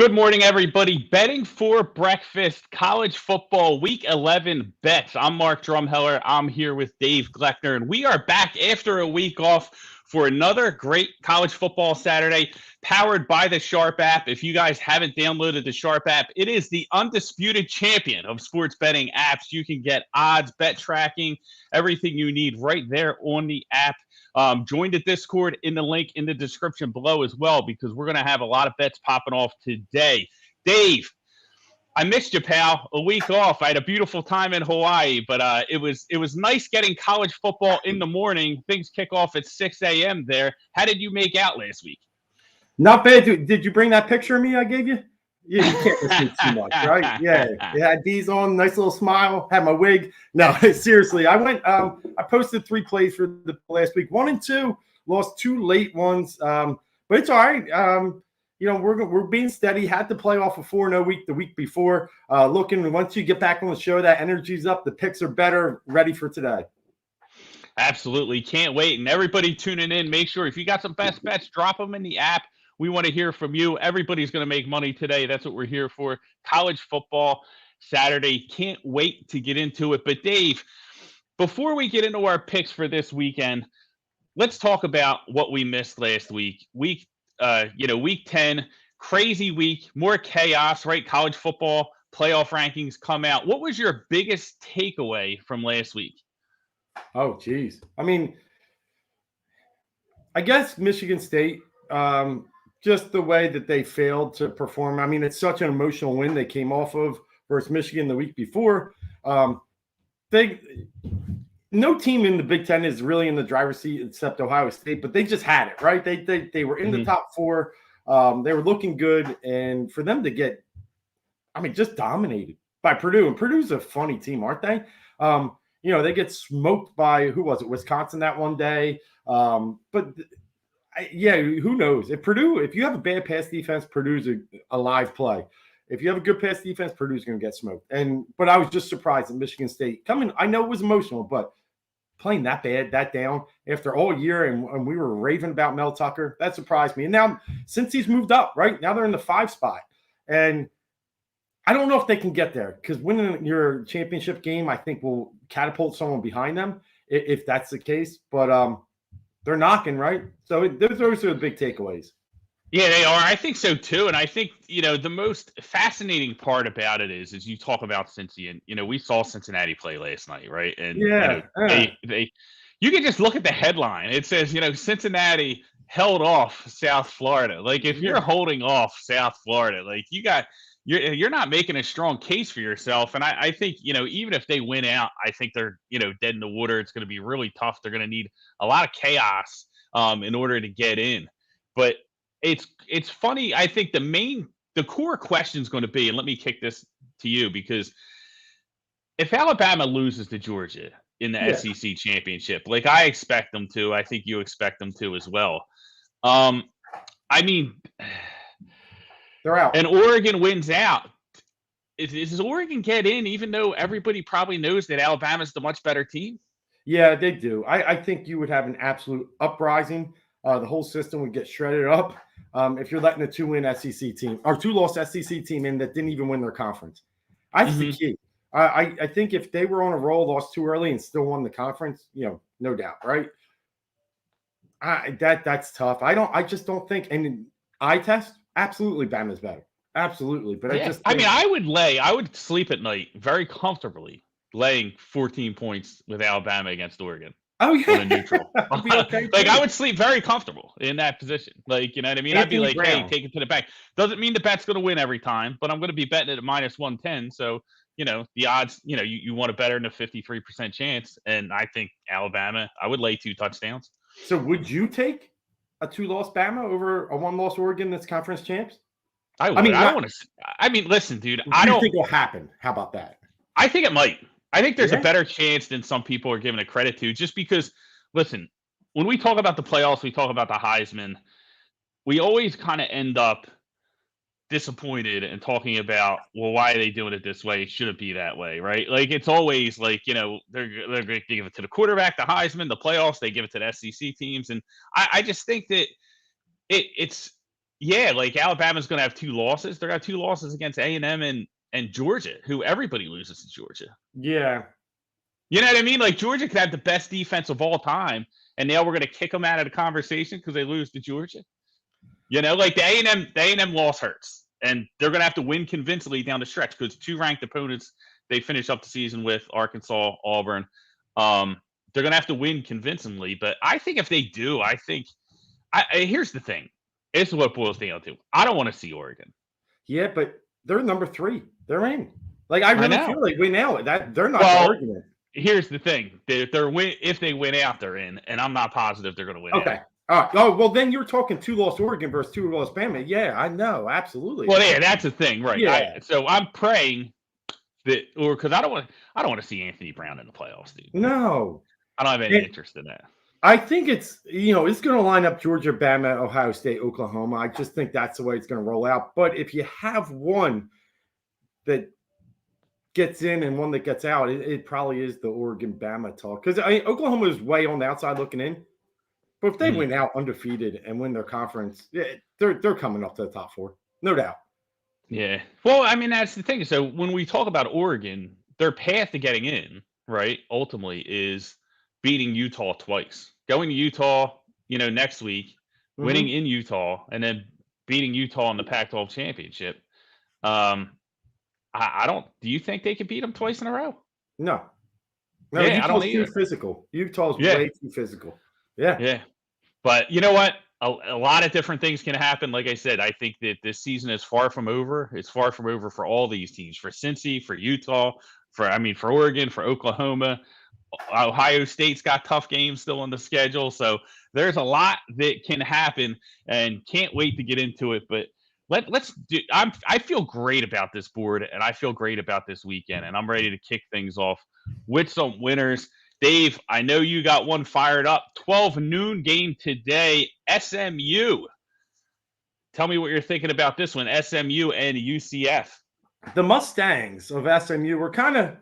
Good morning, everybody. Betting for breakfast, college football, week 11 bets. I'm Mark Drumheller. I'm here with Dave Gleckner, and we are back after a week off for another great college football Saturday powered by the Sharp app. If you guys haven't downloaded the Sharp app, it is the undisputed champion of sports betting apps. You can get odds, bet tracking, everything you need right there on the app. Join the Discord in the link in the description below as well, because we're going to have a lot of bets popping off today. Dave, I missed you, pal. A week off. I had a beautiful time in Hawaii, but it was nice getting college football in the morning. Things kick off at 6 a.m. there. How did you make out last week? Not bad. Did you bring that picture of me I gave you? Yeah, you can't miss me too much, right? Yeah, had these on, nice little smile, had my wig. No, seriously, I went. I posted 3 plays for the last week. 1 and 2, lost 2 late ones, but it's all right. We're being steady. Had to play off a 4-0 week the week before. Looking, once you get back on the show, that energy's up. The picks are better. Ready for today. Absolutely, can't wait. And everybody tuning in, make sure if you got some best bets, drop them in the app. We want to hear from you. Everybody's going to make money today. That's what we're here for. College football Saturday. Can't wait to get into it. But Dave, before we get into our picks for this weekend, let's talk about what we missed last week. Week 10, crazy week, more chaos, right? College football playoff rankings come out. What was your biggest takeaway from last week? Oh, geez. I mean, I guess Michigan State, just the way that they failed to perform. I mean, it's such an emotional win they came off of versus Michigan the week before. No team in the Big Ten is really in the driver's seat except Ohio State, but they just had it, right? They were in the top 4. They were looking good, and for them to get, just dominated by Purdue. And Purdue's a funny team, aren't they? They get smoked by, who was it, Wisconsin that one day. Who knows? If you have a bad pass defense, Purdue's a live play. If you have a good pass defense, Purdue's going to get smoked. But I was just surprised at Michigan State coming. I know it was emotional, but playing that bad, that down after all year, and we were raving about Mel Tucker, that surprised me. And now, since he's moved up, right now they're in the 5 spot, and I don't know if they can get there, because winning your championship game, I think, will catapult someone behind them if that's the case. But they're knocking, right? So those are the big takeaways. Yeah, they are. I think so too. And I think, the most fascinating part about it is you talk about Cincinnati, and we saw Cincinnati play last night, right? And you can just look at the headline. It says, Cincinnati held off South Florida. Like, if you're holding off South Florida, like, you're not making a strong case for yourself. And I think, even if they win out, I think they're, dead in the water. It's going to be really tough. They're going to need a lot of chaos in order to get in. But it's funny. I think the core question is going to be, and let me kick this to you, because if Alabama loses to Georgia in the SEC championship, like I expect them to, I think you expect them to as well. They're out. And Oregon wins out. Does Oregon get in, even though everybody probably knows that Alabama's the much better team? Yeah, they do. I think you would have an absolute uprising. The whole system would get shredded up if you're letting a 2-win SEC team or 2-loss SEC team in that didn't even win their conference. That's the key. I think if they were on a roll, lost too early, and still won the conference, no doubt, right? That's tough. I just don't think. And eye test, absolutely, Bama's better, absolutely. But I would sleep at night very comfortably laying 14 points with Alabama against Oregon. Oh, yeah. On a neutral. I would sleep very comfortable in that position. Like, you know what I mean? Anthony I'd be like, Brown. hey, take it to the bank. Doesn't mean the bet's going to win every time, but I'm going to be betting it at minus 110. So, the odds, you want to better than a 53% chance. And I think Alabama, I would lay 2 touchdowns. So would you take a 2-loss Bama over a 1-loss Oregon that's conference champs? I would. I don't want to. Listen, dude. I don't think it'll happen. How about that? I think it might. I think there's a better chance than some people are giving it credit to, just because, listen, when we talk about the playoffs, we talk about the Heisman, we always kind of end up disappointed and talking about, well, why are they doing it this way? It shouldn't be that way, right? Like, it's always like, they're going to give it to the quarterback, the Heisman, the playoffs, they give it to the SEC teams. And I just think that it's Yeah, like Alabama's going to have 2 losses. They're going to have 2 losses against A&M and Georgia, who everybody loses to Georgia. Yeah. You know what I mean? Like Georgia could have the best defense of all time, and now we're going to kick them out of the conversation because they lose to Georgia. You know, like the A&M loss hurts, and they're going to have to win convincingly down the stretch because 2 ranked opponents they finish up the season with, Arkansas, Auburn. They're going to have to win convincingly, but I think if they do, here's the thing. This is what it boils down to. I don't want to see Oregon. Yeah, but they're number 3. They're in. Like I really feel like we nail it. That they're not arguing. Here's the thing. If they win out, they're in, and I'm not positive they're going to win out. Okay. All right. Oh, well, then you're talking 2-loss Oregon versus 2-loss Bama. Yeah, I know. Absolutely. Well, yeah, that's the thing, right? Yeah. So I'm praying that, or because I don't want to see Anthony Brown in the playoffs, dude. No. I don't have any interest in that. I think it's going to line up Georgia, Bama, Ohio State, Oklahoma. I just think that's the way it's going to roll out. But if you have one that gets in and one that gets out, it probably is the Oregon Bama talk. Because Oklahoma is way on the outside looking in. But if they win out undefeated and win their conference, they're coming up to the top 4. No doubt. Yeah. Well, I mean, that's the thing. So when we talk about Oregon, their path to getting in, right, ultimately is beating Utah twice. Going to Utah, next week, winning in Utah, and then beating Utah in the Pac-12 championship. I don't. Do you think they could beat them twice in a row? No. Yeah, Utah's too physical. Utah's way too physical. Yeah. Yeah. But you know what? A lot of different things can happen. Like I said, I think that this season is far from over. It's far from over for all these teams. For Cincy, for Utah, for Oregon, for Oklahoma. Ohio State's got tough games still on the schedule. So there's a lot that can happen, and can't wait to get into it. But let's do. I feel great about this board, and I feel great about this weekend, and I'm ready to kick things off with some winners. Dave, I know you got one fired up. 12 noon game today, SMU. Tell me what you're thinking about this one, SMU and UCF. The Mustangs of SMU were kind of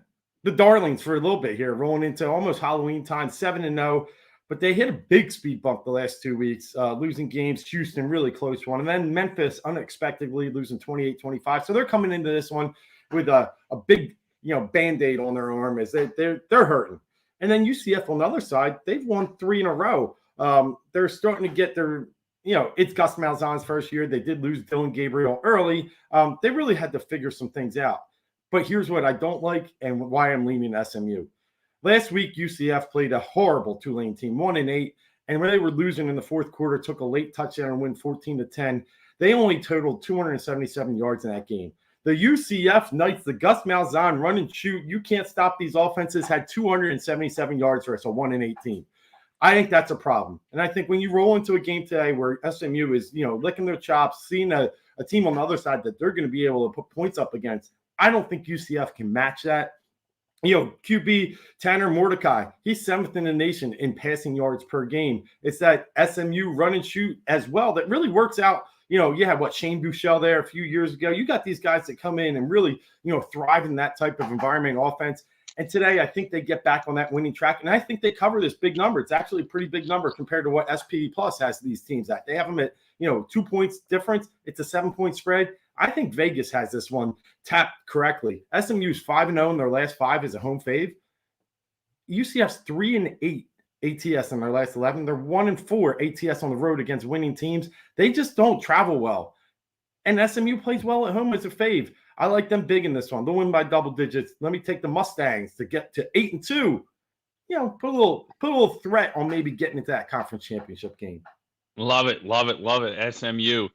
the darlings for a little bit here, rolling into almost Halloween time, 7-0. But they hit a big speed bump the last 2 weeks, losing games. Houston, really close one. And then Memphis, unexpectedly losing 28-25. So they're coming into this one with a big, Band-Aid on their arm as they're hurting. And then UCF on the other side, they've won 3 in a row. They're starting to get their, it's Gus Malzahn's first year. They did lose Dylan Gabriel early. They really had to figure some things out. But here's what I don't like and why I'm leaning SMU. Last week, UCF played a horrible Tulane team, 1-8. And when they were losing in the fourth quarter, took a late touchdown and win 14-10. They only totaled 277 yards in that game. The UCF Knights, the Gus Malzahn run and shoot, you can't stop these offenses, had 277 yards versus a 1-8 team. I think that's a problem. And I think when you roll into a game today where SMU is, licking their chops, seeing a team on the other side that they're going to be able to put points up against, I don't think UCF can match that. QB Tanner Mordecai, he's 7th in the nation in passing yards per game. It's that SMU run and shoot as well that really works out. You had Shane Buechele there a few years ago. You got these guys that come in and really, thrive in that type of environment offense. And today, I think they get back on that winning track. And I think they cover this big number. It's actually a pretty big number compared to what SPD Plus has these teams at. They have them at, 2 points difference. It's a 7-point spread. I think Vegas has this one tapped correctly. SMU's 5-0 in their last 5 as a home fave. UCF's 3-8 ATS in their last 11. They're 1-4 ATS on the road against winning teams. They just don't travel well. And SMU plays well at home as a fave. I like them big in this one. They'll win by double digits. Let me take the Mustangs to get to 8-2. Put a little threat on maybe getting into that conference championship game. Love it, love it, love it. SMU.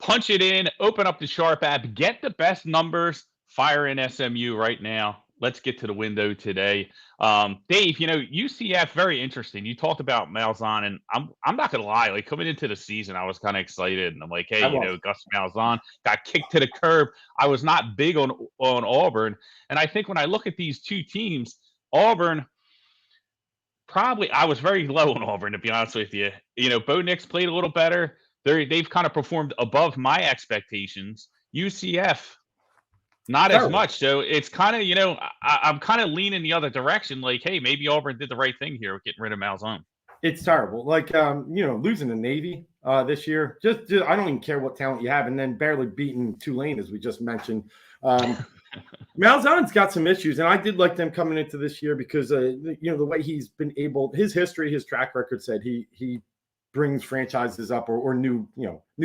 Punch it in, open up the Sharp app, get the best numbers, fire in SMU right now. Let's get to the window today. Dave, UCF, very interesting. You talked about Malzahn, and I'm not going to lie. Like, coming into the season, I was kind of excited. And I'm like, hey, Gus Malzahn got kicked to the curb. I was not big on Auburn. And I think when I look at these two teams, Auburn, I was very low on Auburn, to be honest with you. Bo Nix played a little better. They've kind of performed above my expectations. UCF, not as much. So it's kind of, I'm kind of leaning the other direction. Like, hey, maybe Auburn did the right thing here with getting rid of Malzahn. It's terrible. Like, losing the Navy, this year. Just I don't even care what talent you have, and then barely beating Tulane, as we just mentioned. Malzahn's got some issues, and I did like them coming into this year because the way he's been able, his history, his track record said he brings franchises up or new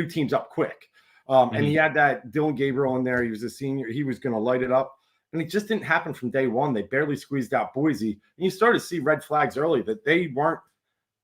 teams up quick. And he had that Dylan Gabriel in there. He was a senior. He was going to light it up. And it just didn't happen from day one. They barely squeezed out Boise. And you started to see red flags early that they weren't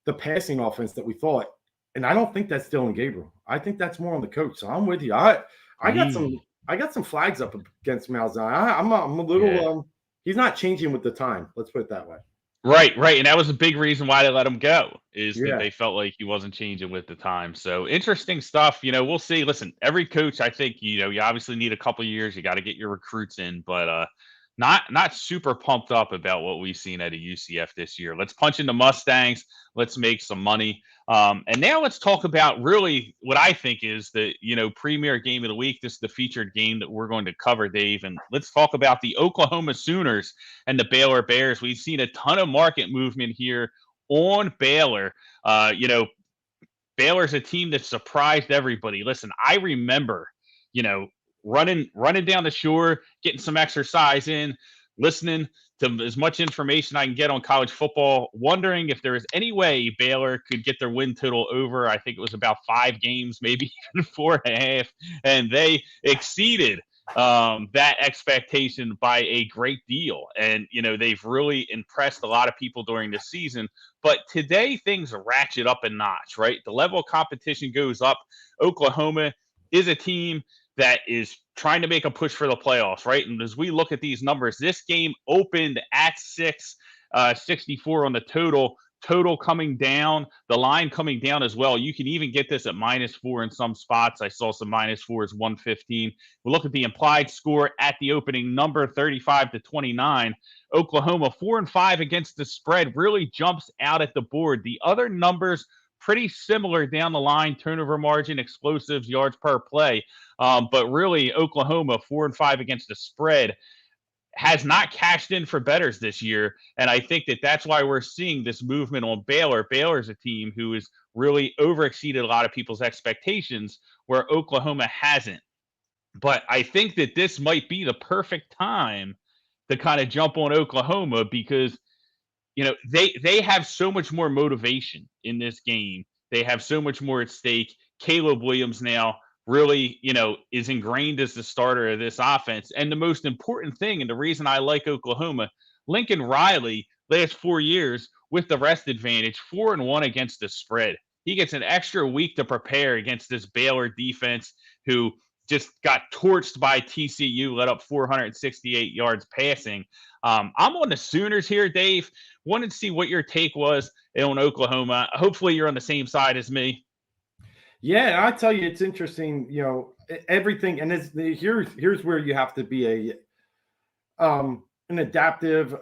the passing offense that we thought. And I don't think that's Dylan Gabriel. I think that's more on the coach. So I'm with you. I got some flags up against Malzahn. I'm a little he's not changing with the time. Let's put it that way. Right. And that was a big reason why they let him go, is that they felt like he wasn't changing with the time. So interesting stuff. We'll see. Listen, every coach, I think, you obviously need a couple of years. You got to get your recruits in, but not super pumped up about what we've seen at a UCF this year. Let's punch into Mustangs. Let's make some money. And now let's talk about really what I think is the, premier game of the week. This is the featured game that we're going to cover, Dave. And let's talk about the Oklahoma Sooners and the Baylor Bears. We've seen a ton of market movement here on Baylor. Baylor's a team that surprised everybody. Listen, I remember, running down the shore, getting some exercise in, listening to as much information I can get on college football, wondering if there was any way Baylor could get their win total over. I think it was about 5 games, maybe even 4.5, and they exceeded that expectation by a great deal. And, they've really impressed a lot of people during the season. But today things ratchet up a notch, right? The level of competition goes up. Oklahoma is a team that is trying to make a push for the playoffs, right? And as we look at these numbers, this game opened at 664 on the total coming down, the line coming down as well. You can even get this at -4 in some spots. I saw some -4s, 115. We look at the implied score at the opening number, 35-29. Oklahoma 4-5 against the spread really jumps out at the board. The other numbers pretty similar down the line: turnover margin, explosives, yards per play. But really, Oklahoma 4-5 against the spread has not cashed in for bettors this year. And I think that's why we're seeing this movement on Baylor. Baylor's a team who has really overexceeded a lot of people's expectations, where Oklahoma hasn't. But I think that this might be the perfect time to kind of jump on Oklahoma, because they have so much more motivation in this game. They have so much more at stake. Caleb Williams now really, is ingrained as the starter of this offense. And the most important thing, and the reason I like Oklahoma, Lincoln Riley, last 4 years with the rest advantage, 4-1 against the spread. He gets an extra week to prepare against this Baylor defense, who just got torched by TCU, let up 468 yards passing. I'm on the Sooners here, Dave. Wanted to see what your take was on Oklahoma. Hopefully you're on the same side as me. Yeah, I tell you, it's interesting, everything. And here's where you have to be an adaptive,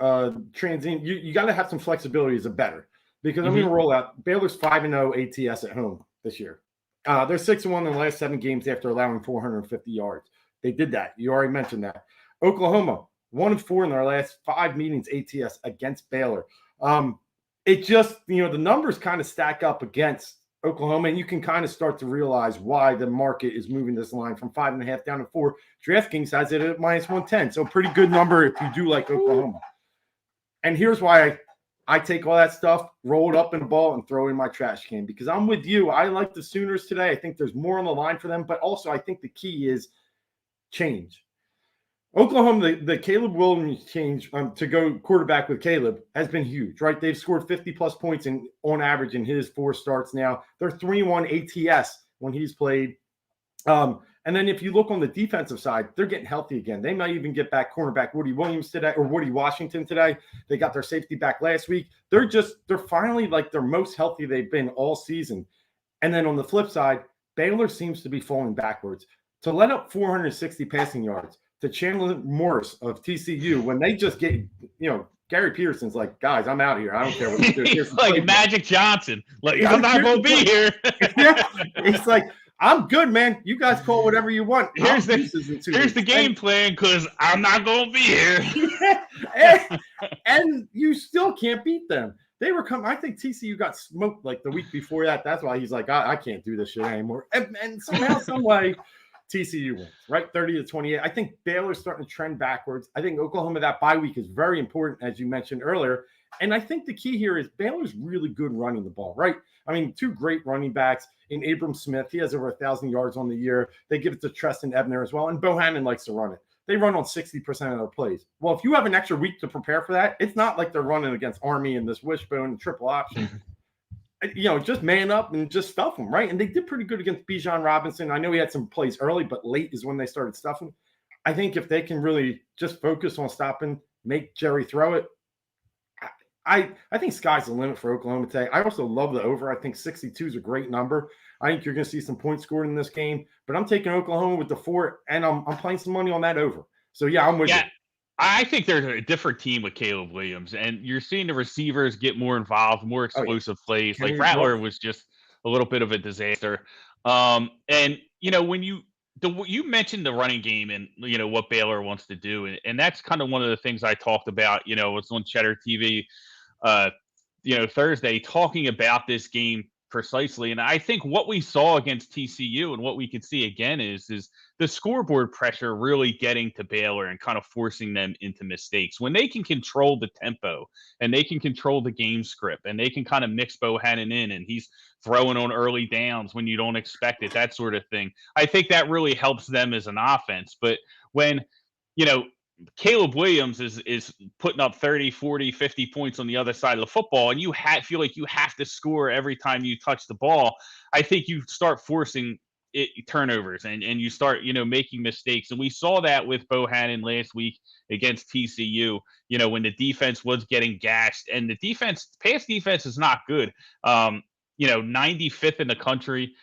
transient. You got to have some flexibility as a bettor, because I'm going to roll out Baylor's 5-0 ATS at home this year. They're 6-1 in the last 7 games after allowing 450 yards. They did that. You already mentioned that. Oklahoma 1-4 in their last 5 meetings ATS against Baylor. It just, the numbers kind of stack up against Oklahoma, and you can kind of start to realize why the market is moving this line from 5.5 down to 4. DraftKings has it at -110, so pretty good number if you do like Oklahoma. And here's why I take all that stuff, roll it up in a ball, and throw it in my trash can, because I'm with you. I like the Sooners today. I think there's more on the line for them, but also I think the key is change. Oklahoma, the Caleb Williams change to go quarterback with Caleb has been huge, right? They've scored 50-plus points on average in his 4 starts now. They're 3-1 ATS when he's played. And then if you look on the defensive side, they're getting healthy again. They might even get back cornerback Woody Williams today, or Woody Washington today. They got their safety back last week. They're finally like their most healthy they've been all season. And then on the flip side, Baylor seems to be falling backwards. To let up 460 passing yards to Chandler Morris of TCU when they just get, Gary Peterson's like, guys, I'm out of here. I don't care what you do. He's like Magic Johnson. Like, I'm not going to be here. It's like, I'm good, man. You guys call whatever you want. Here's the game plan, because I'm not going to be here. and you still can't beat them. They were coming. I think TCU got smoked like the week before that. That's why he's like, I can't do this shit anymore. And somehow, some way, TCU wins, right? 30-28. I think Baylor's starting to trend backwards. I think Oklahoma, that bye week is very important, as you mentioned earlier. And I think the key here is Baylor's really good running the ball, right? I mean, two great running backs in Abram Smith. He has over 1,000 yards on the year. They give it to Treston Ebner as well. And Bohannon likes to run it. They run on 60% of their plays. Well, if you have an extra week to prepare for that, it's not like they're running against Army and this wishbone and triple option. Just man up and just stuff them, right? And they did pretty good against Bijan Robinson. I know he had some plays early, but late is when they started stuffing. I think if they can really just focus on stopping, make Jerry throw it, I think sky's the limit for Oklahoma today. I also love the over. I think 62 is a great number. I think you're going to see some points scored in this game, but I'm taking Oklahoma with the 4, and I'm playing some money on that over. So, yeah, I'm with you. I think there's a different team with Caleb Williams, and you're seeing the receivers get more involved, more explosive plays. Like Rattler was just a little bit of a disaster. And, when you mentioned the running game and, what Baylor wants to do, and that's kind of one of the things I talked about, it's on Cheddar TV, Thursday, talking about this game precisely. And I think what we saw against TCU and what we could see again is the scoreboard pressure really getting to Baylor and kind of forcing them into mistakes. When they can control the tempo and they can control the game script and they can kind of mix Bohannon in and he's throwing on early downs when you don't expect it, that sort of thing. I think that really helps them as an offense. But when, Caleb Williams is putting up 30, 40, 50 points on the other side of the football, and you feel like you have to score every time you touch the ball, I think you start forcing turnovers and you start, making mistakes. And we saw that with Bohannon last week against TCU, when the defense was getting gashed. And the pass defense is not good. 95th in the country.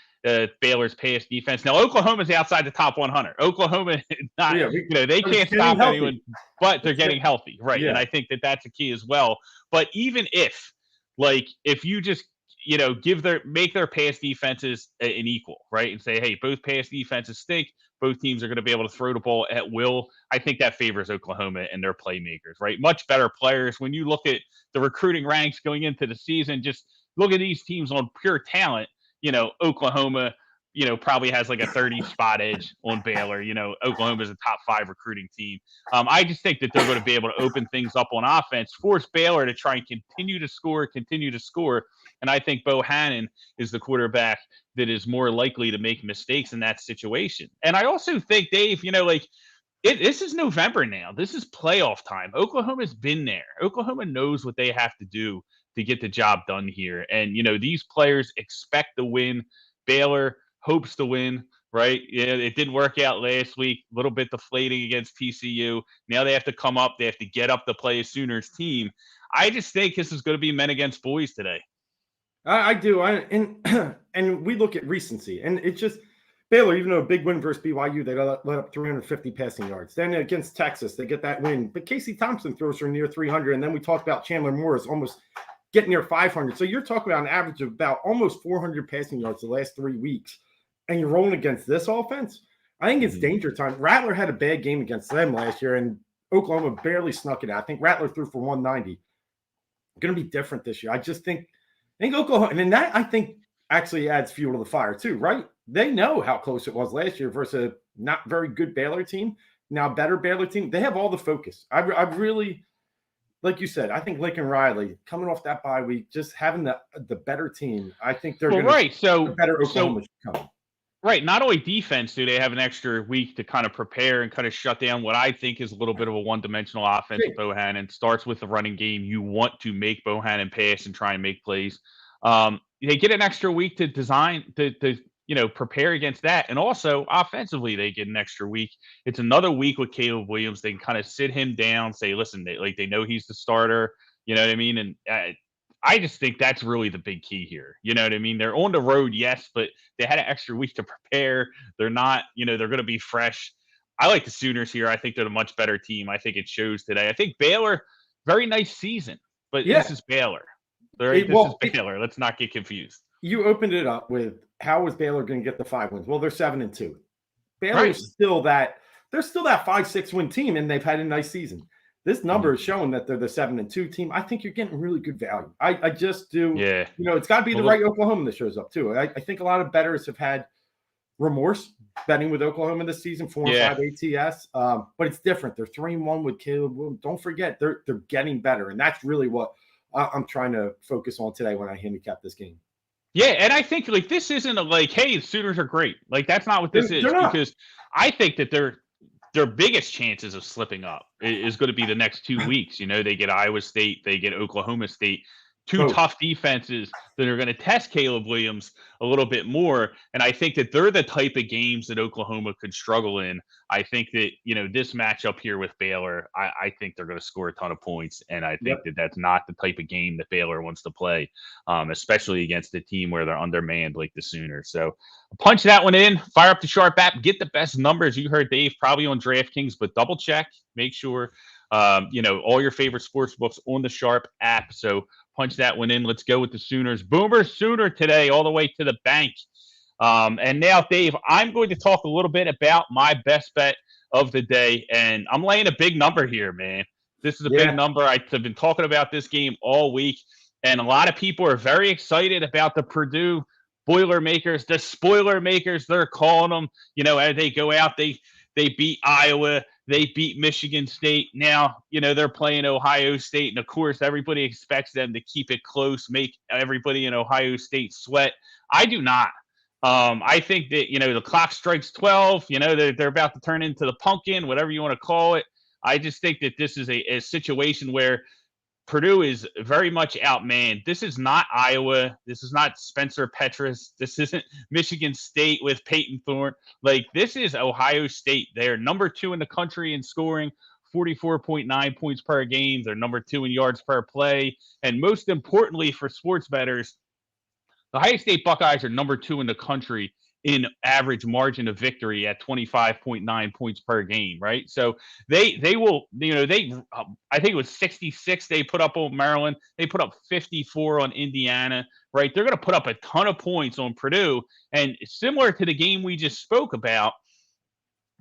Baylor's pass defense. Now, Oklahoma's outside the top 100. Oklahoma, they can't stop anyone, but they're getting healthy, right? Yeah. And I think that's a key as well. But even if you just make their pass defenses an equal, right, and say, hey, both pass defenses stink. Both teams are going to be able to throw the ball at will. I think that favors Oklahoma and their playmakers, right? Much better players. When you look at the recruiting ranks going into the season, just look at these teams on pure talent. Oklahoma, probably has like a 30 spot edge on Baylor. Oklahoma's a top 5 recruiting team. I just think that they're going to be able to open things up on offense, force Baylor to try and continue to score. And I think Bohannon is the quarterback that is more likely to make mistakes in that situation. And I also think, Dave, this is November now. This is playoff time. Oklahoma's been there. Oklahoma knows what they have to do to get the job done here. And, these players expect to win. Baylor hopes to win, right? It didn't work out last week. A little bit deflating against TCU. Now they have to come up. They have to get up to play a Sooners team. I just think this is going to be men against boys today. I do. And we look at recency. And it's just Baylor, even though a big win versus BYU, they let up 350 passing yards. Then against Texas, they get that win. But Casey Thompson throws for near 300. And then we talked about Chandler Morris almost getting near 500. So you're talking about an average of about almost 400 passing yards the last 3 weeks. And you're rolling against this offense? I think it's danger time. Rattler had a bad game against them last year, and Oklahoma barely snuck it out. I think Rattler threw for 190. Going to be different this year. I think Oklahoma, and then that I think actually adds fuel to the fire too, right? They know how close it was last year versus a not very good Baylor team. Now better Baylor team. They have all the focus. I really, like you said, I think Lincoln Riley coming off that bye week, just having the better team. I think they're going to better Oklahoma coming. Right. Not only defense do they have an extra week to kind of prepare and kind of shut down what I think is a little bit of a one-dimensional offense with Bohannon. Starts with the running game. You want to make Bohannon pass and try and make plays. They get an extra week to design to prepare against that. And also offensively, they get an extra week. It's another week with Caleb Williams. They can kind of sit him down, say, listen, they know he's the starter. You know what I mean? And I just think that's really the big key here. You know what I mean? They're on the road, yes, but they had an extra week to prepare. They're not, they're going to be fresh. I like the Sooners here. I think they're a much better team. I think it shows today. I think Baylor, very nice season, but this is Baylor. This is Baylor. Let's not get confused. You opened it up with how is Baylor going to get the 5 wins? Well, they're 7-2. Baylor is still that. They're still that 5-6 win team, and they've had a nice season. this number is showing that they're the 7-2 team. I think you're getting really good value. I just do. Yeah. It's got to be the right Oklahoma that shows up too. I think a lot of bettors have had remorse betting with Oklahoma this season, 4 and 5 ATS. But it's different. They're 3-1 with Caleb. Don't forget, they're getting better, and that's really what I'm trying to focus on today when I handicap this game. Yeah, and I think this isn't hey, the Sooners are great. That's not what this is, because I think that their biggest chances of slipping up is going to be the next 2 weeks. They get Iowa State, they get Oklahoma State, two tough defenses that are going to test Caleb Williams a little bit more. And I think that they're the type of games that Oklahoma could struggle in. I think that, this matchup here with Baylor, I think they're going to score a ton of points. And I think that that's not the type of game that Baylor wants to play, especially against a team where they're undermanned like the Sooners. So punch that one in, fire up the Sharp app, get the best numbers. You heard Dave probably on DraftKings, but double check, make sure, all your favorite sports books on the Sharp app. So punch that one in. Let's go with the Sooners. Boomer Sooner today, all the way to the bank. And now, Dave, I'm going to talk a little bit about my best bet of the day. And I'm laying a big number here, man. This is a big number. I've been talking about this game all week. And a lot of people are very excited about the Purdue Boilermakers, the Spoilermakers, they're calling them. As they go out, they beat Iowa. They beat Michigan State. Now, they're playing Ohio State. And, of course, everybody expects them to keep it close, make everybody in Ohio State sweat. I do not. I think that, the clock strikes 12. They're about to turn into the pumpkin, whatever you want to call it. I just think that this is a situation where Purdue is very much outmanned. This is not Iowa. This is not Spencer Petras. This isn't Michigan State with Peyton Thorne. This is Ohio State. They're number 2 in the country in scoring, 44.9 points per game. They're number 2 in yards per play. And most importantly for sports bettors, the Ohio State Buckeyes are number 2 in the country in average margin of victory at 25.9 points per game, right? So they will, I think it was 66 they put up on Maryland. They put up 54 on Indiana, right? They're going to put up a ton of points on Purdue. And similar to the game we just spoke about,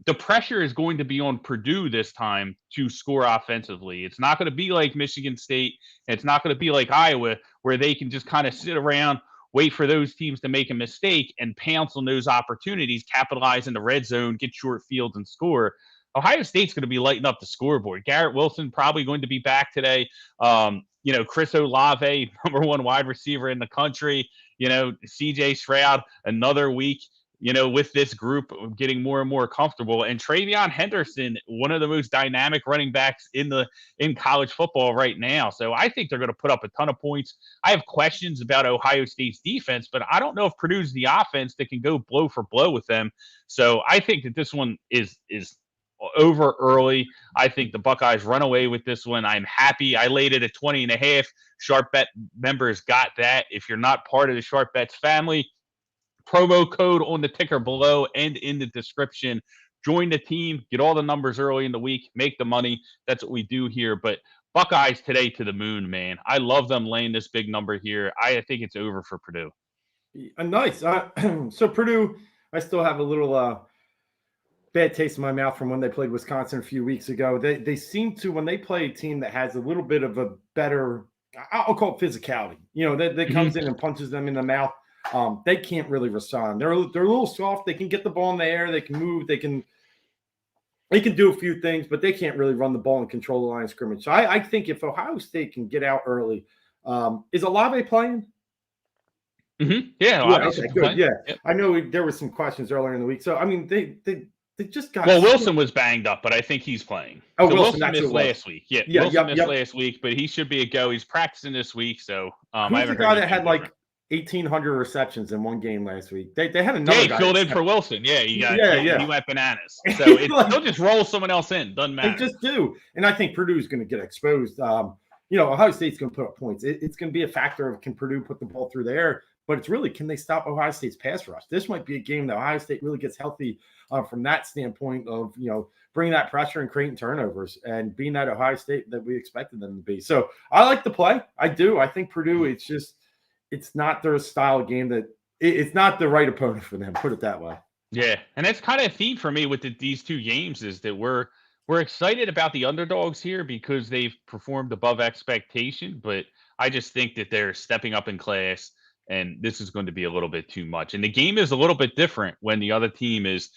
the pressure is going to be on Purdue this time to score offensively. It's not going to be like Michigan State. It's not going to be like Iowa, where they can just kind of sit around, wait for those teams to make a mistake and pounce on those opportunities, capitalize in the red zone, get short fields and score. Ohio State's going to be lighting up the scoreboard. Garrett Wilson probably going to be back today. Chris Olave, number 1 wide receiver in the country. CJ Stroud, another week, with this group getting more and more comfortable. And Travion Henderson, one of the most dynamic running backs in college football right now. So I think they're going to put up a ton of points. I have questions about Ohio State's defense, but I don't know if Purdue's the offense that can go blow for blow with them. So I think that this one is over early. I think the Buckeyes run away with this one. I'm happy. I laid it at 20.5. Sharp Bet members got that. If you're not part of the Sharp Bets family, promo code on the ticker below and in the description. Join the team, get all the numbers early in the week, make the money. That's what we do here. But Buckeyes today to the moon, man. I love them laying this big number here. I think it's over for Purdue. Nice. So Purdue, I still have a little bad taste in my mouth from when they played Wisconsin a few weeks ago. They seem to, when they play a team that has a little bit of a better, I'll call it physicality, that comes in and punches them in the mouth. They can't really respond. They're a little soft. They can get the ball in the air. They can move. They can do a few things, but they can't really run the ball and control the line of scrimmage. So I think if Ohio State can get out early, is Olave playing? Mm-hmm. Yeah. Okay, good. Yeah. Yep. I know there were some questions earlier in the week. So, I mean, they just got. Well, Wilson was banged up, but I think he's playing. Oh, so Wilson missed last week. Yeah. Wilson missed last week, but he should be a go. He's practicing this week. So, who's the guy that had 1,800 receptions in one game last week? They had another. Yeah, he filled in for Wilson. Yeah, he went bananas. So he'll just roll someone else in. Doesn't matter. They just do. And I think Purdue's going to get exposed. Ohio State's going to put up points. It's going to be a factor of can Purdue put the ball through the air, but it's really can they stop Ohio State's pass rush? This might be a game that Ohio State really gets healthy from that standpoint of bringing that pressure and creating turnovers and being that Ohio State that we expected them to be. So I like the play. I do. I think Purdue. It's not their style of game it's not the right opponent for them. Put it that way. Yeah, and that's kind of a theme for me with these two games is that we're we're excited about the underdogs here because they've performed above expectation, but I just think that they're stepping up in class, and this is going to be a little bit too much. And the game is a little bit different when the other team is,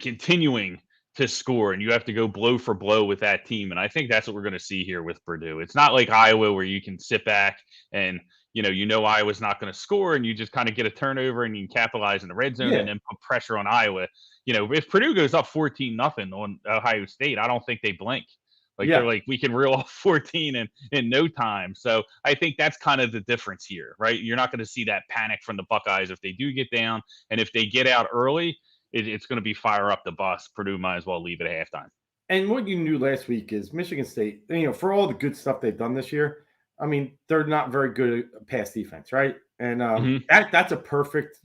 continuing to score, and you have to go blow for blow with that team. And I think that's what we're going to see here with Purdue. It's not like Iowa where you can sit back and Iowa's not going to score, and you just kind of get a turnover and you can capitalize in the red zone Yeah, and then put pressure on Iowa. If Purdue goes up 14-0 on Ohio State, I don't think they blink. Like they're yeah. like, we can reel off 14 in no time. So I think that's kind of the difference here, right? You're not going to see that panic from the Buckeyes if they do get down, and if they get out early, it's going to be fire up the bus. Purdue might as well leave at halftime. And what you knew last week is Michigan State, for all the good stuff they've done this year, I mean, they're not very good at pass defense, right? And that's a perfect,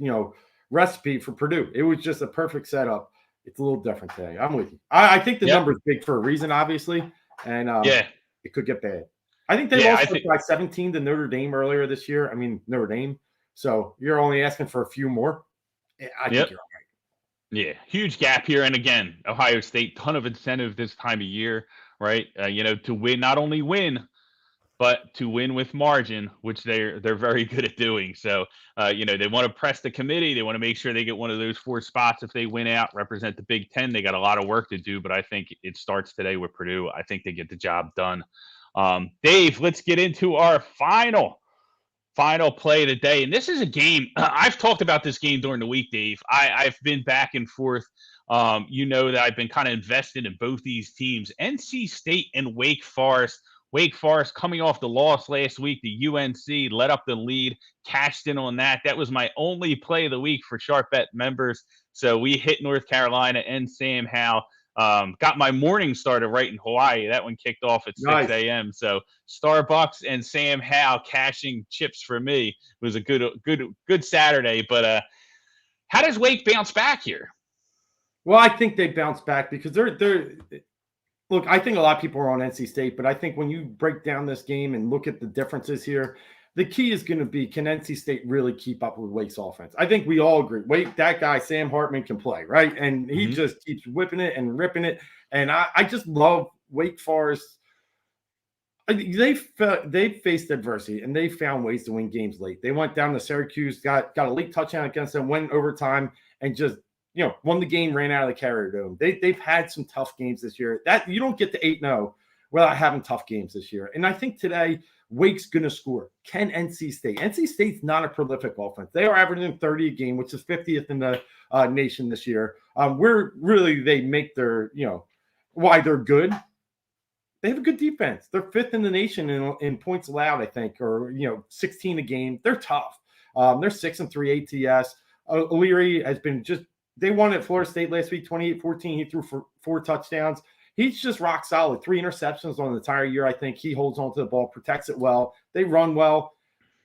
recipe for Purdue. It was just a perfect setup. It's a little different today. I'm with you. I think the number's big for a reason, obviously, and it could get bad. I think they lost by 17 to Notre Dame earlier this year. I mean, Notre Dame. So you're only asking for a few more. I think you're right. Yeah, huge gap here. And again, Ohio State, ton of incentive this time of year, right? To win, not only win, but to win with margin, which they're very good at doing. So, they want to press the committee. They want to make sure they get one of those 4 spots if they win out, represent the Big Ten. They got a lot of work to do, but I think it starts today with Purdue. I think they get the job done. Dave, let's get into our final play of the day. And this is a game. I've talked about this game during the week, Dave. I've been back and forth. That I've been kind of invested in both these teams, NC State and Wake Forest. Wake Forest coming off the loss last week to UNC, let up the lead, cashed in on that. That was my only play of the week for Sharp Bet members. So we hit North Carolina and Sam Howell. Got my morning started right in Hawaii. That one kicked off at 6 a.m. So Starbucks and Sam Howell cashing chips for me. It was a good Saturday. But how does Wake bounce back here? Well, I think they bounce back because they're look, I think a lot of people are on NC State, but I think when you break down this game and look at the differences here, the key is going to be, can NC State really keep up with Wake's offense? I think we all agree. Wake, that guy, Sam Hartman, can play, right? And he just keeps whipping it and ripping it. And I just love Wake Forest. They've faced adversity, and they found ways to win games late. They went down to Syracuse, got a late touchdown against them, went overtime, and just won the game, ran out of the Carrier Dome. They've had some tough games this year. That you don't get to 8-0 without having tough games this year. And I think today Wake's going to score. Can NC State? NC State's not a prolific offense. They are averaging 30 a game, which is 50th in the nation this year. They make their why they're good. They have a good defense. They're 5th in the nation in points allowed, I think, or 16 a game. They're tough. They're 6-3 ATS. O'Leary has been just. They won at Florida State last week, 28-14. He threw for 4 touchdowns. He's just rock solid. 3 interceptions on the entire year, I think. He holds on to the ball, protects it well. They run well.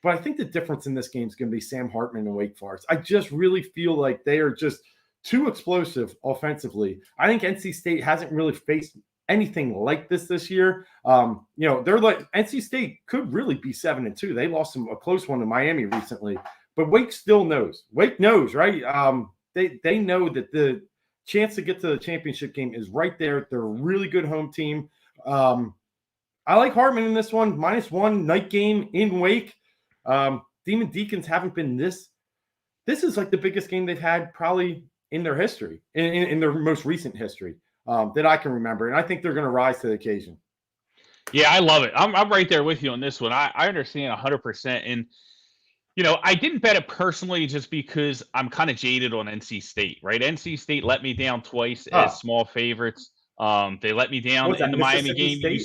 But I think the difference in this game is going to be Sam Hartman and Wake Forest. I just really feel like they are just too explosive offensively. I think NC State hasn't really faced anything like this year. They're like NC State could really be 7-2. They lost a close one to Miami recently. But Wake still knows. Wake knows, right? They know that the chance to get to the championship game is right there. They're a really good home team. I like Hartman in this one. -1 night game in Wake. Demon Deacons haven't been this. This is like the biggest game they've had probably in their history, in their most recent history that I can remember. And I think they're going to rise to the occasion. Yeah, I love it. I'm right there with you on this one. I understand 100%. And I didn't bet it personally just because I'm kind of jaded on NC State, right? NC State let me down twice as small favorites. They let me down in the Miami game you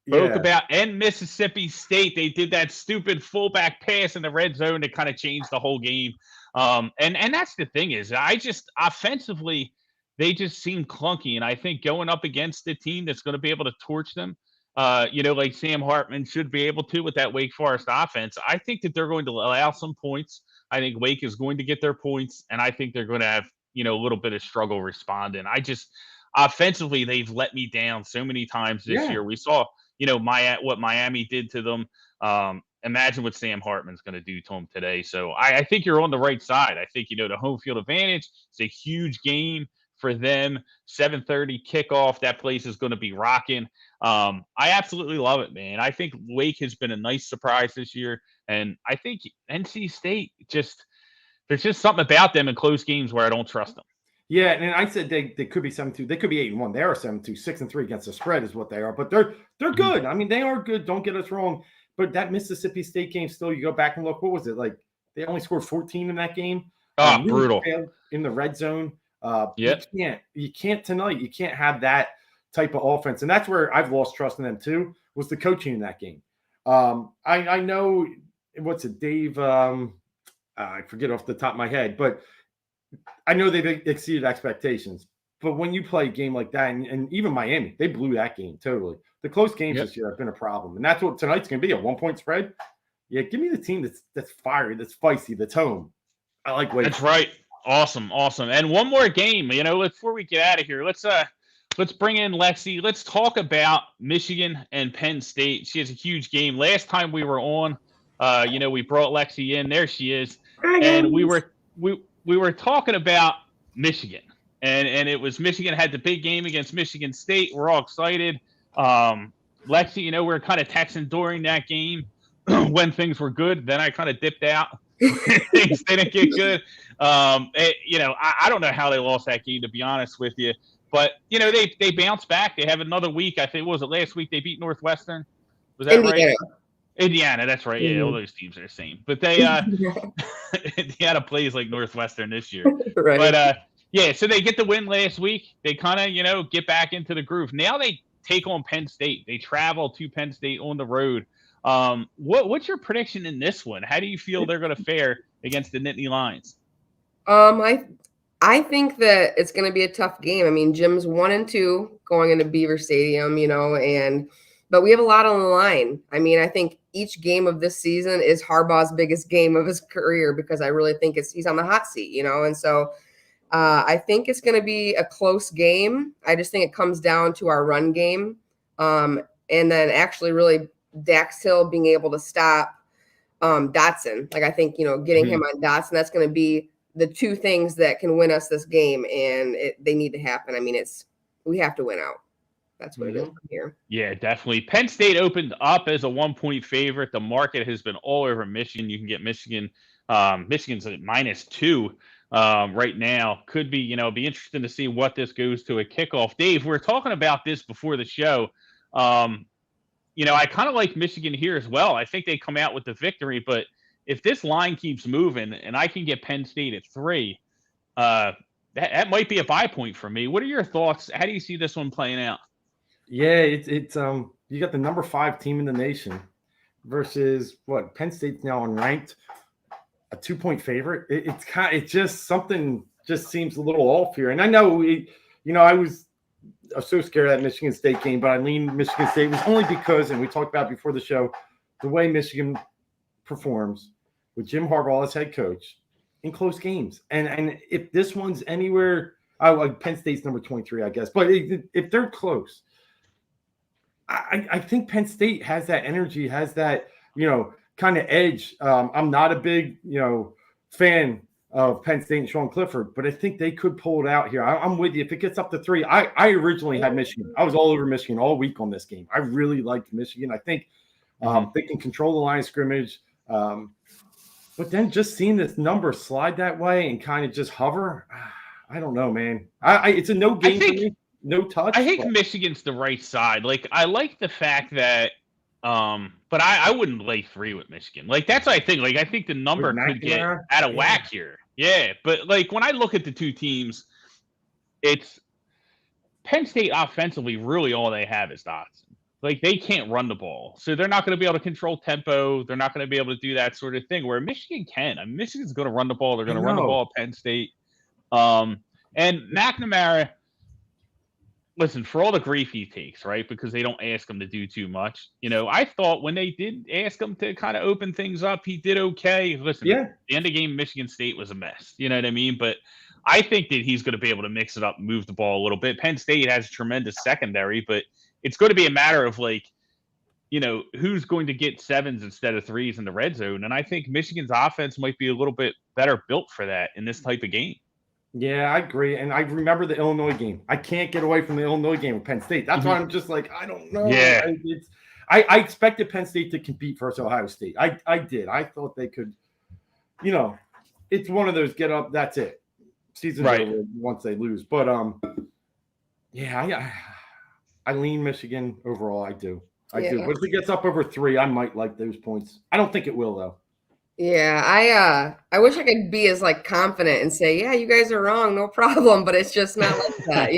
spoke about, and Mississippi State. They did that stupid fullback pass in the red zone that kind of changed the whole game. And that's the thing is, I just offensively, they just seem clunky. And I think going up against a team that's going to be able to torch them, like Sam Hartman should be able to with that Wake Forest offense. I think that they're going to allow some points. I think Wake is going to get their points, and I think they're going to have, a little bit of struggle responding. I just offensively, they've let me down so many times this year. We saw, what Miami did to them. Imagine what Sam Hartman's going to do to them today. So I think you're on the right side. I think, the home field advantage is a huge game for them. 7:30 kickoff. That place is going to be rocking. I absolutely love it, man. I think Wake has been a nice surprise this year, and I think NC State there's just something about them in close games where I don't trust them. Yeah, and I said they could be 7-2. They could be 8-1. They are 7-2. 6-3 against the spread is what they are. But they're good. I mean, they are good. Don't get us wrong. But that Mississippi State game, still, you go back and look. What was it like? They only scored 14 in that game. Brutal in the red zone. Yep. You can't tonight. You can't have that type of offense, and that's where I've lost trust in them too. Was the coaching in that game? I know what's it, Dave? I forget off the top of my head, but I know they've exceeded expectations. But when you play a game like that, and even Miami, they blew that game totally. The close games this year have been a problem, and that's what tonight's going to be, a 1-point spread. Yeah, give me the team that's fiery, that's feisty, that's home. I like Wake. That's right. Awesome. And one more game. Before we get out of here, let's bring in Lexi. Let's talk about Michigan and Penn State. She has a huge game. Last time we were on, we brought Lexi in. There she is, and we were talking about Michigan, and it was Michigan had the big game against Michigan State. We're all excited. Lexi, we were kind of texting during that game when things were good. Then I kind of dipped out. Things didn't get good. I don't know how they lost that game, to be honest with you. But they bounced back. They have another week. I think, what was it, last week they beat Northwestern? Was that Indiana. right? Indiana, that's right. Yeah, all those teams are the same. But they Indiana plays like Northwestern this year. Right. But so they get the win last week. They kind of get back into the groove. Now they take on Penn State. They travel to Penn State on the road. What's your prediction in this one? How do you feel they're going to fare against the Nittany Lions? I think that it's going to be a tough game. I mean, Jim's 1-2 going into Beaver Stadium, but we have a lot on the line. I mean, I think each game of this season is Harbaugh's biggest game of his career, because I really think he's on the hot seat, and so I think it's going to be a close game. I just think it comes down to our run game, and then actually really Dax Hill being able to stop Dotson. Like, I think, getting him on Dotson, that's going to be the two things that can win us this game, and they need to happen. I mean, we have to win out. That's what it is from here. Yeah, definitely. Penn State opened up as a 1-point favorite. The market has been all over Michigan. You can get Michigan. Michigan's at -2 right now. Could be, be interesting to see what this goes to a kickoff. Dave, we were talking about this before the show. I kind of like Michigan here as well. I think they come out with the victory, but if this line keeps moving and I can get Penn State at 3, that might be a buy point for me. What are your thoughts? How do you see this one playing out? Yeah, it's you got the number 5 team in the nation versus what Penn State's now unranked, a 2-point favorite. It's just something just seems a little off here. And I know I was so scared of that Michigan State game, but I leaned Michigan State. It was only because, and we talked about before the show, the way Michigan performs with Jim Harbaugh as head coach in close games. And if this one's anywhere, Penn State's number 23, I guess. But if they're close, I think Penn State has that energy, has that, kind of edge. I'm not a big, fan of Penn State and Sean Clifford, but I think they could pull it out here. I'm with you. If it gets up to 3, I originally had Michigan. I was all over Michigan all week on this game. I really liked Michigan. I think they can control the line of scrimmage. But then just seeing this number slide that way and kind of just hover, I don't know, man. It's a no game for me, no touch. I think Michigan's the right side. Like, I like the fact that, but I wouldn't lay 3 with Michigan. Like, that's what I think. Like, I think the number could get out of whack here. Yeah, but like when I look at the two teams, it's Penn State offensively. Really, all they have is Dotson. Like, they can't run the ball, so they're not going to be able to control tempo. They're not going to be able to do that sort of thing. Where Michigan can. I mean, Michigan's going to run the ball. They're going to run the ball at Penn State. And McNamara, listen, for all the grief he takes, right? Because they don't ask him to do too much. I thought when they did ask him to kind of open things up, he did okay. Listen, the end of game, Michigan State was a mess. You know what I mean? But I think that he's going to be able to mix it up and move the ball a little bit. Penn State has a tremendous secondary, but it's going to be a matter of who's going to get 7s instead of 3s in the red zone. And I think Michigan's offense might be a little bit better built for that in this type of game. Yeah, I agree. And I remember the Illinois game. I can't get away from the Illinois game with Penn State. That's why I'm just like, I don't know. Yeah. I expected Penn State to compete versus Ohio State. I did. I thought they could, it's one of those get up, that's it. Season's over once they lose. But yeah, I lean Michigan overall. I do. But if it gets up over 3, I might like those points. I don't think it will though. Yeah, I wish I could be as confident and say, yeah, you guys are wrong, no problem. But it's just not like that.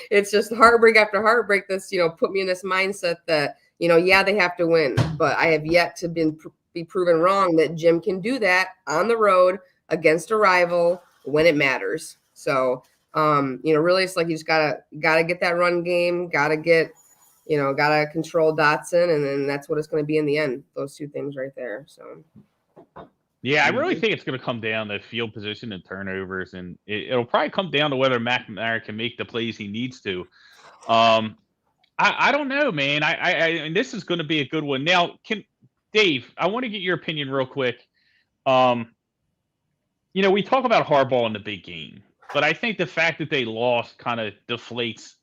It's just heartbreak after heartbreak. That's put me in this mindset that yeah, they have to win, but I have yet to be proven wrong that Jim can do that on the road against a rival when it matters. So really, it's like you just gotta get that run game, gotta control Dotson, and then that's what it's going to be in the end. Those two things right there. So. Yeah, I really think it's going to come down to field position and turnovers, and it'll probably come down to whether McNamara can make the plays he needs to. I don't know, man. And this is going to be a good one. Now, Dave, I want to get your opinion real quick. We talk about Harbaugh in the big game, but I think the fact that they lost kind of deflates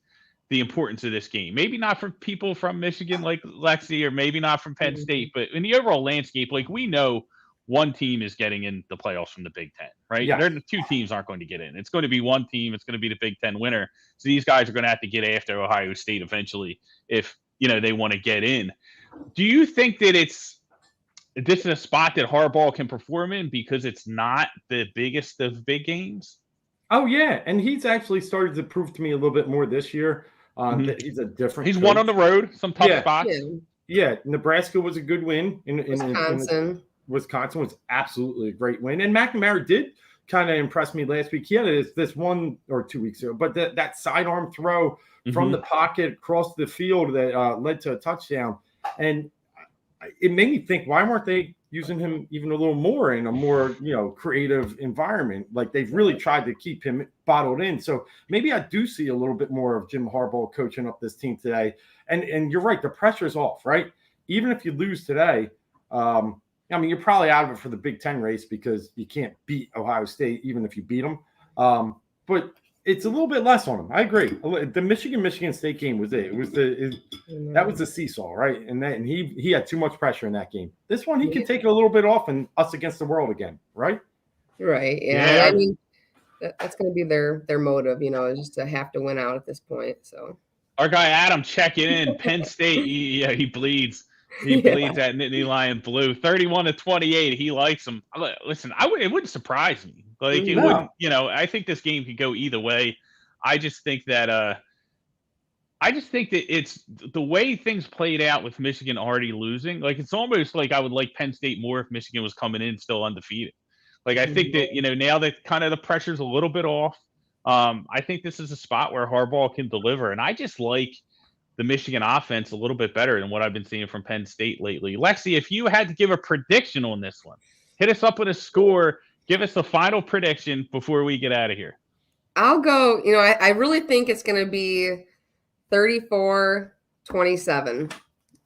the importance of this game. Maybe not for people from Michigan like Lexi, or maybe not from Penn State, but in the overall landscape, we know one team is getting in the playoffs from the Big Ten, right? Yeah. The 2 teams aren't going to get in. It's going to be one team. It's going to be the Big Ten winner. So these guys are going to have to get after Ohio State eventually if, they want to get in. Do you think that this is a spot that Harbaugh can perform in because it's not the biggest of big games? Oh, yeah. And he's actually started to prove to me a little bit more this year that he's a different He's won on the road, some tough spots. Yeah. Nebraska was a good win. Wisconsin was absolutely a great win. And McNamara did kind of impress me last week. He had this 1 or 2 weeks ago, but that sidearm throw from the pocket across the field that led to a touchdown. And it made me think, why weren't they using him even a little more in a more, creative environment? Like they've really tried to keep him bottled in. So maybe I do see a little bit more of Jim Harbaugh coaching up this team today. And you're right. The pressure's off, right? Even if you lose today, you're probably out of it for the Big Ten race because you can't beat Ohio State, even if you beat them. But it's a little bit less on them. I agree. The Michigan State game was it. That was the seesaw, right? And he had too much pressure in that game. This one, he can take it a little bit off and us against the world again, right? Right. Yeah. I mean, that's going to be their motive, just to have to win out at this point. So our guy Adam checking in. Penn State, he bleeds. He bleeds at Nittany Lion Blue, 31-28. He likes him. Listen, it wouldn't surprise me. It wouldn't. I think this game could go either way. I just think that it's the way things played out with Michigan already losing. It's almost like I would like Penn State more if Michigan was coming in still undefeated. I think that now that kind of the pressure's a little bit off. I think this is a spot where Harbaugh can deliver, and I just like the Michigan offense a little bit better than what I've been seeing from Penn State lately. Lexi, if you had to give a prediction on this one, hit us up with a score. Give us the final prediction before we get out of here. I'll go, I really think it's going to be 34-27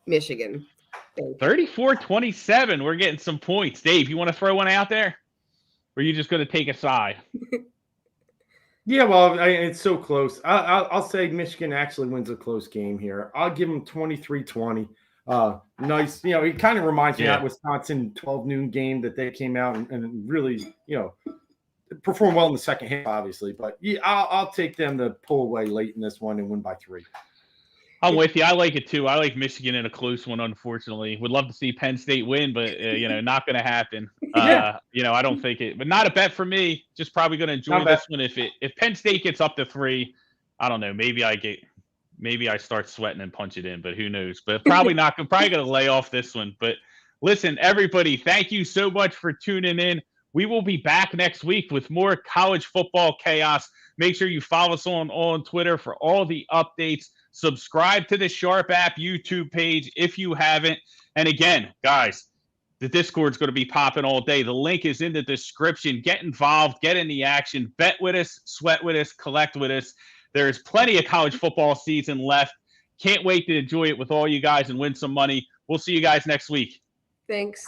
Michigan. 34-27. We're getting some points. Dave, you want to throw one out there? Or are you just going to take a side? Yeah, well, it's so close. I'll say Michigan actually wins a close game here. I'll give them 23-20. Nice. It kind of reminds me of that Wisconsin 12 noon game that they came out and really, performed well in the second half, obviously. But I'll take them to pull away late in this one and win by 3. I'm with you. I like it too. I like Michigan in a close one, unfortunately. Would love to see Penn State win, but, not going to happen. I don't think it – but not a bet for me. Just probably going to enjoy this one. If Penn State gets up to 3, I don't know. Maybe I start sweating and punch it in, but who knows? But probably not. I'm probably going to lay off this one. But listen, everybody, thank you so much for tuning in. We will be back next week with more college football chaos. Make sure you follow us on Twitter for all the updates. Subscribe to the Sharp App YouTube page if you haven't. And again, guys, the Discord's going to be popping all day. The link is in the description. Get involved. Get in the action. Bet with us. Sweat with us. Collect with us. There's plenty of college football season left. Can't wait to enjoy it with all you guys and win some money. We'll see you guys next week. Thanks.